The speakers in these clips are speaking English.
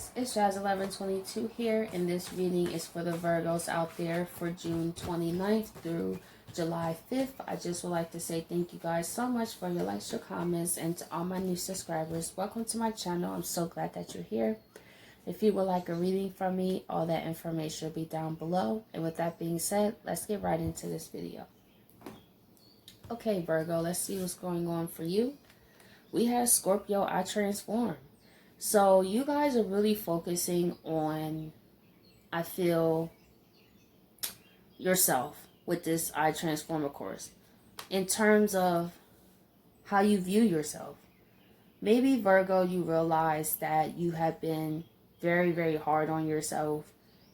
guys, it's Jazz1122 here, and this reading is for the Virgos out there for June 29th through July 5th. I just would like to say thank you guys so much for your likes, your comments, and to all my new subscribers. Welcome to my channel. I'm so glad that you're here. If you would like a reading from me, all that information will be down below. And with that being said, let's get right into this video. Okay, Virgo, let's see what's going on for you. We have Scorpio, I transform. So you guys are really focusing on, I feel, yourself with this I transform, of course, in terms of how you view yourself. Maybe, Virgo, you realize that you have been very, very hard on yourself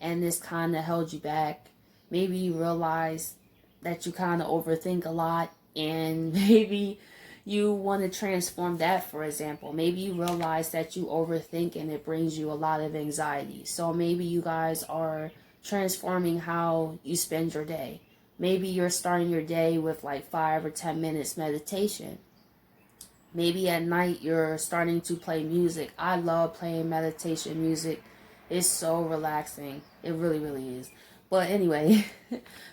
and this kind of held you back. Maybe you realize that you kind of overthink a lot, and maybe you want to transform that, for example. Maybe you realize that you overthink and it brings you a lot of anxiety. So maybe you guys are transforming how you spend your day. Maybe you're starting your day with like 5 or 10 minutes meditation. Maybe at night you're starting to play music. I love playing meditation music. It's so relaxing. It really, really is. But anyway,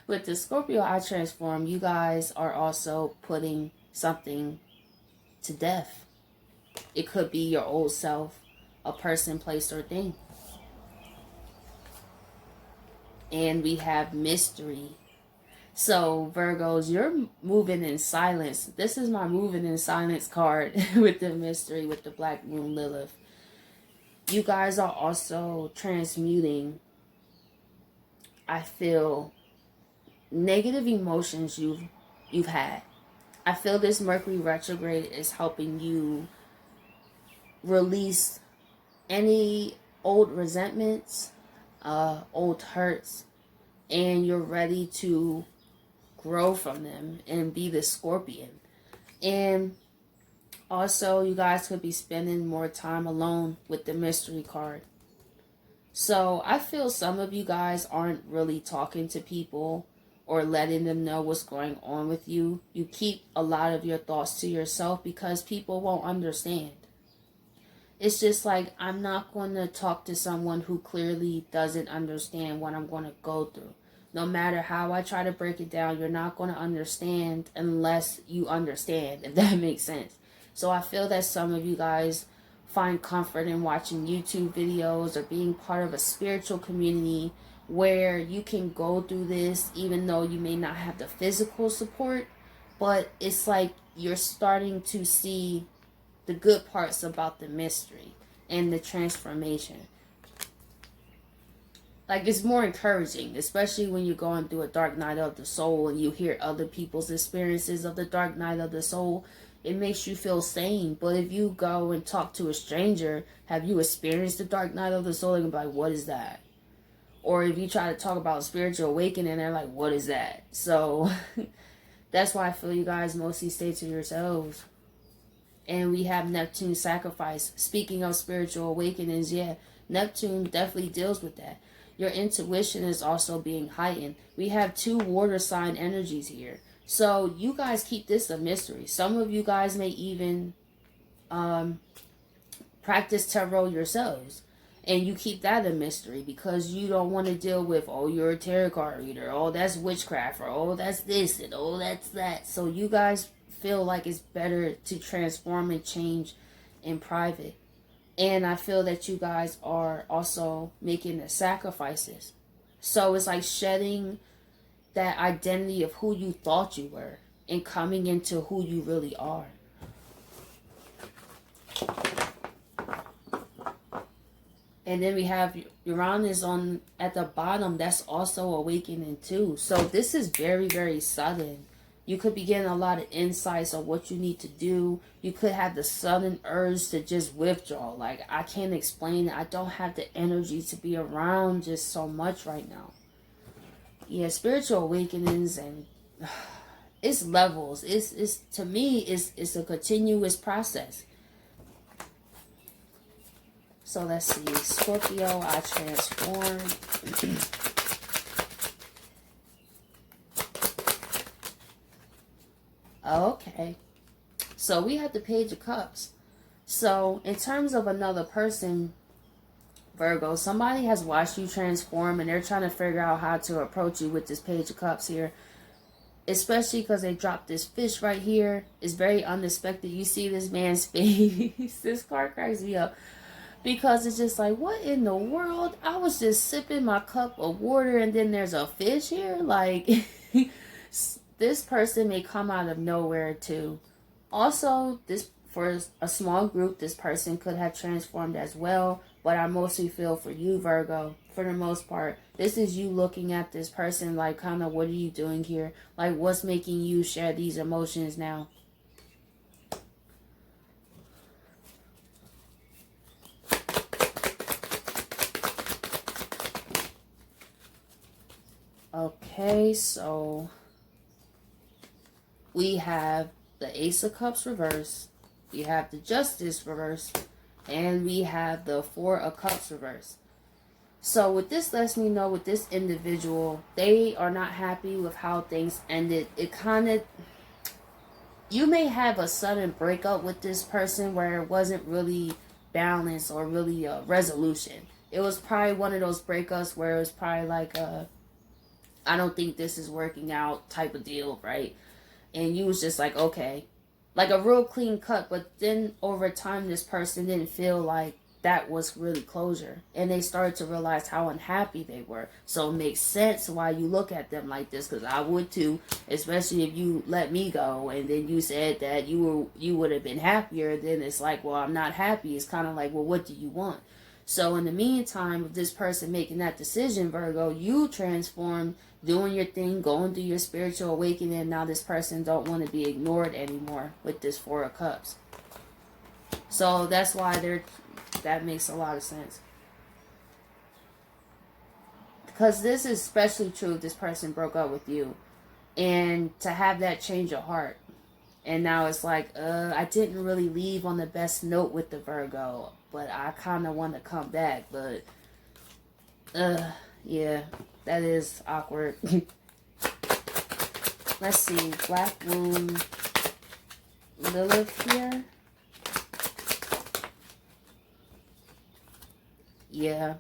with the Scorpio I transform, you guys are also putting something to death. It could be your old self, a person, place, or thing. And we have mystery. So Virgos, you're moving in silence. This is my moving in silence card with the mystery, with the Black Moon Lilith. You guys are also transmuting, I feel, negative emotions you've had. I feel this Mercury retrograde is helping you release any old resentments, old hurts, and you're ready to grow from them and be the Scorpion. And also, you guys could be spending more time alone with the mystery card. So I feel some of you guys aren't really talking to people or letting them know what's going on with you. You keep a lot of your thoughts to yourself because people won't understand. It's just like, I'm not going to talk to someone who clearly doesn't understand what I'm going to go through. No matter how I try to break it down, you're not going to understand unless you understand, if that makes sense. So I feel that some of you guys find comfort in watching YouTube videos or being part of a spiritual community where you can go through this even though you may not have the physical support, but it's like you're starting to see the good parts about the mystery and the transformation. Like, it's more encouraging, especially when you're going through a dark night of the soul and you hear other people's experiences of the dark night of the soul. It makes you feel sane. But if you go and talk to a stranger, have you experienced the dark night of the soul? They're going to be like, what is that? Or if you try to talk about spiritual awakening, they're like, what is that? So that's why I feel you guys mostly stay to yourselves. And we have Neptune sacrifice. Speaking of spiritual awakenings, yeah, Neptune definitely deals with that. Your intuition is also being heightened. We have 2 water sign energies here. So you guys keep this a mystery. Some of you guys may even practice tarot yourselves. And you keep that a mystery because you don't want to deal with, oh, you're a tarot card reader, oh, that's witchcraft, or oh, that's this, and oh, that's that. So you guys feel like it's better to transform and change in private. And I feel that you guys are also making the sacrifices. So it's like shedding that identity of who you thought you were and coming into who you really are. And then we have Uranus on at the bottom. That's also awakening too. So this is very, very sudden. You could be getting a lot of insights on what you need to do. You could have the sudden urge to just withdraw. Like, I can't explain it. I don't have the energy to be around just so much right now. Yeah, spiritual awakenings, and it's levels. It's to me, it's a continuous process. So let's see. Scorpio, I transform. Okay. So we have the Page of Cups. So in terms of another person, Virgo, somebody has watched you transform and they're trying to figure out how to approach you with this Page of Cups here. Especially because they dropped this fish right here. It's very unexpected. You see this man's face. This card cracks me up. Because it's just like, what in the world? I was just sipping my cup of water and then there's a fish here? Like, this person may come out of nowhere too. Also, this for a small group, this person could have transformed as well. But I mostly feel for you, Virgo, for the most part. This is you looking at this person like, kind of, what are you doing here? Like, what's making you share these emotions now? Okay, so we have the Ace of Cups reverse, we have the Justice reverse, and we have the Four of Cups reverse. So what this lets me know with this individual, they are not happy with how things ended. It kind of, you may have a sudden breakup with this person where it wasn't really balanced or really a resolution. It was probably one of those breakups where it was probably like a, I don't think this is working out type of deal, right? And you was just like, okay, like a real clean cut. But then over time, this person didn't feel like that was really closure, and they started to realize how unhappy they were. So it makes sense why you look at them like this, because I would too, especially if you let me go and then you said that you would have been happier. Then it's like, well, I'm not happy. It's kind of like, well, what do you want? So in the meantime of this person making that decision, Virgo, you transform, doing your thing, going through your spiritual awakening, and now this person don't want to be ignored anymore with this Four of Cups. So that's why that makes a lot of sense. Because this is especially true if this person broke up with you. And to have that change of heart. And now it's like, I didn't really leave on the best note with the Virgo, but I kind of want to come back. But, yeah, that is awkward. Let's see, Black Moon, Lilith here. Yeah.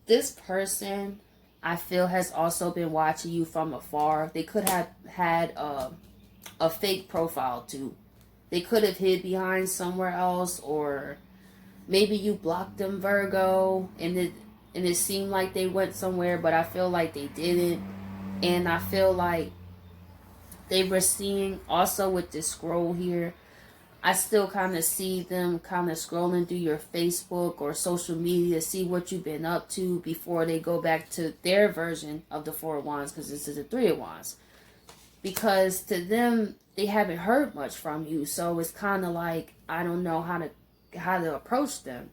This person, I feel, has also been watching you from afar. They could have had a fake profile too. They could have hid behind somewhere else, or maybe you blocked them, Virgo, and it seemed like they went somewhere, but I feel like they didn't. And I feel like they were seeing, also with this scroll here, I still kind of see them kind of scrolling through your Facebook or social media to see what you've been up to before they go back to their version of the Four of Wands, because this is the Three of Wands. Because to them, they haven't heard much from you, so it's kind of like, I don't know how to approach them.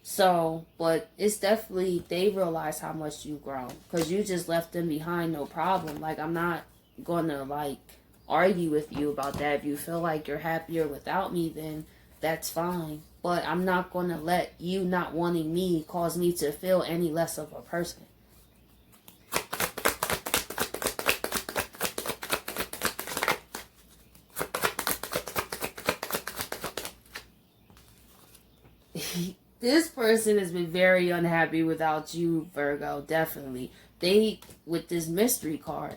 So, but it's definitely, they realize how much you've grown, because you just left them behind, no problem. Like, I'm not going to like argue with you about that. If you feel like you're happier without me, then that's fine. But I'm not going to let you not wanting me cause me to feel any less of a person. This person has been very unhappy without you, Virgo, definitely. They, with this mystery card,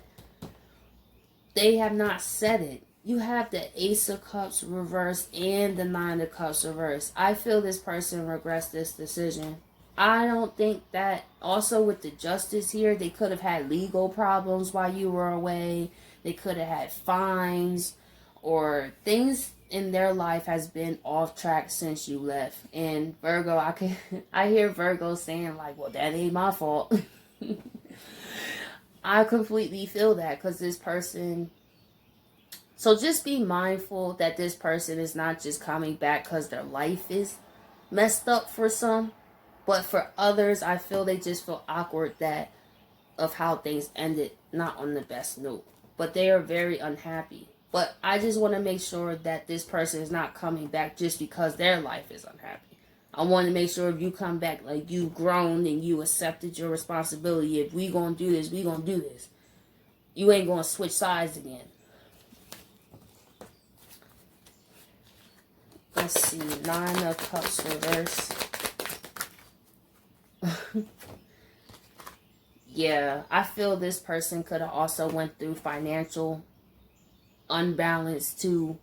they have not said it. You have the Ace of Cups reverse and the Nine of Cups reverse. I feel this person regrets this decision. I don't think that, also with the Justice here, they could have had legal problems while you were away. They could have had fines, or things in their life has been off track since you left. And Virgo, I hear Virgo saying like, well, that ain't my fault. I completely feel that, because this person, so just be mindful that this person is not just coming back because their life is messed up for some, but for others, I feel they just feel awkward that of how things ended, not on the best note, but they are very unhappy. But I just want to make sure that this person is not coming back just because their life is unhappy. I want to make sure if you come back, like, you've grown and you accepted your responsibility. If we gonna do this, we gonna do this. You ain't gonna switch sides again. Let's see, Nine of Cups reverse. Yeah, I feel this person could have also went through financial unbalance too,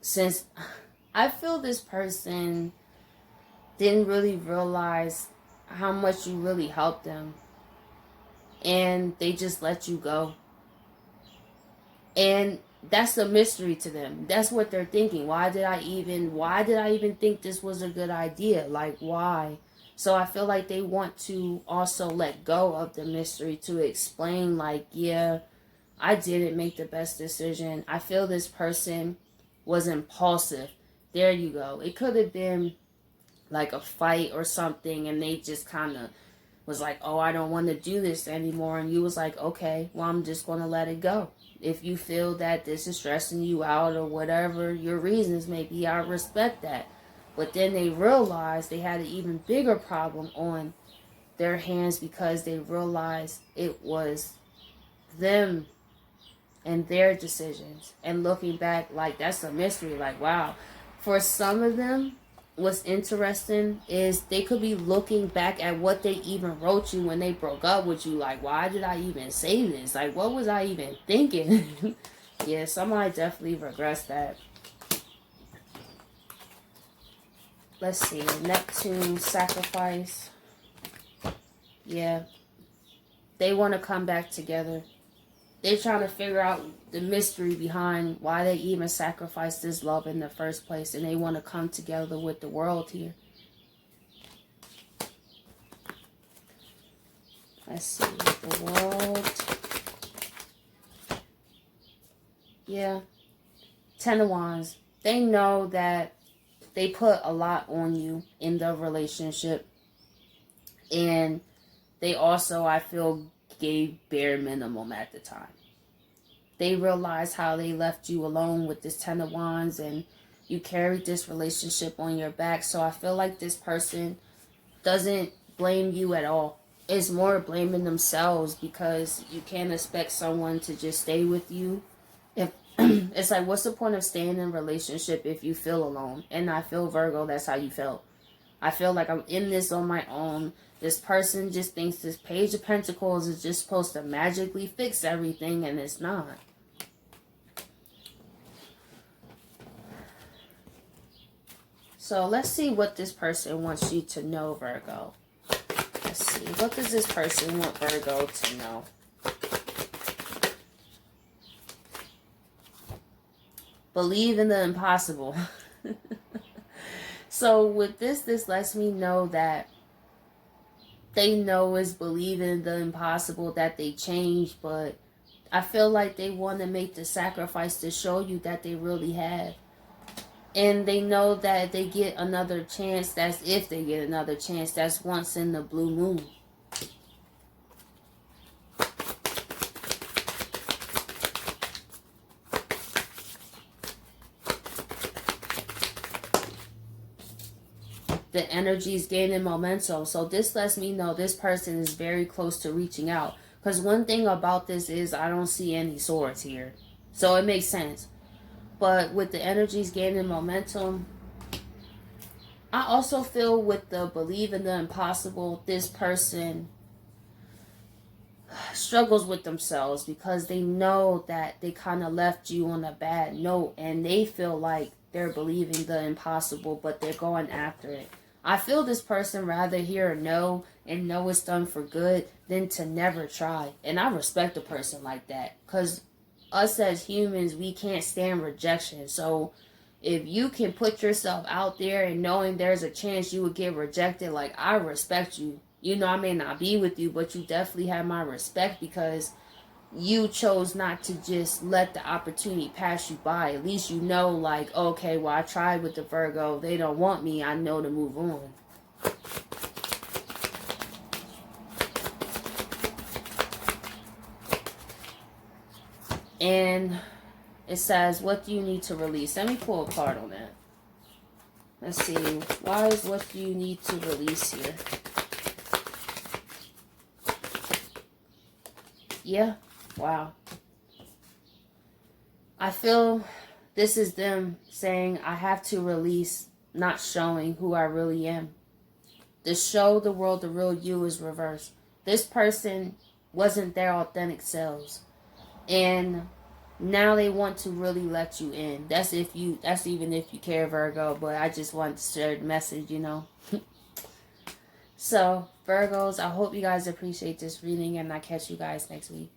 since I feel this person didn't really realize how much you really helped them, and they just let you go. And that's a mystery to them. That's what they're thinking. Why did I even think this was a good idea? Like, why? So I feel like they want to also let go of the mystery to explain, like, yeah, I didn't make the best decision. I feel this person was impulsive. There you go. It could have been like a fight or something, and they just kind of was like, oh, I don't want to do this anymore. And you was like, okay, well, I'm just going to let it go. If you feel that this is stressing you out or whatever your reasons may be, I respect that. But then they realized they had an even bigger problem on their hands, because they realized it was them and their decisions. And looking back, like, that's a mystery. Like, wow. For some of them, what's interesting is they could be looking back at what they even wrote you when they broke up with you. Like, why did I even say this? Like, what was I even thinking? Yeah, somebody definitely regrets that. Let's see. Neptune sacrifice. Yeah. They want to come back together. They're trying to figure out the mystery behind why they even sacrificed this love in the first place. And they want to come together with the world here. Let's see. The world. Yeah. Ten of Wands. They know that they put a lot on you in the relationship. And they also, I feel, gave bare minimum at the time. They realized how they left you alone with this Ten of Wands, and you carried this relationship on your back. So I feel like this person doesn't blame you at all. It's more blaming themselves, because you can't expect someone to just stay with you. If it's like, what's the point of staying in a relationship if you feel alone? And I feel, Virgo, that's how you felt. I feel like I'm in this on my own. This person just thinks this Page of Pentacles is just supposed to magically fix everything, and it's not. So let's see what this person wants you to know, Virgo. Let's see. What does this person want Virgo to know? Believe in the impossible. So with this lets me know that they know it's believing in the impossible that they change, but I feel like they want to make the sacrifice to show you that they really have. And they know that they get another chance, that's if they get another chance, that's once in the blue moon. The energy is gaining momentum. So this lets me know this person is very close to reaching out. Because one thing about this is I don't see any swords here. So it makes sense. But with the energies gaining momentum, I also feel with the believe in the impossible, this person struggles with themselves, because they know that they kind of left you on a bad note, and they feel like they're believing the impossible, but they're going after it. I feel this person rather hear a no and know it's done for good than to never try. And I respect a person like that, because us as humans, we can't stand rejection. So if you can put yourself out there and knowing there's a chance you would get rejected, like, I respect you. You know, I may not be with you, but you definitely have my respect, because you chose not to just let the opportunity pass you by. At least you know, like, okay, well, I tried with the Virgo. They don't want me. I know to move on. And it says, what do you need to release? Let me pull a card on that. Let's see. Why is what do you need to release here? Yeah. Wow. I feel this is them saying, I have to release not showing who I really am. The show the world the real you is reversed. This person wasn't their authentic selves. And now they want to really let you in. That's even if you care, Virgo, but I just want to share the message, you know. So, Virgos, I hope you guys appreciate this reading, and I'll catch you guys next week.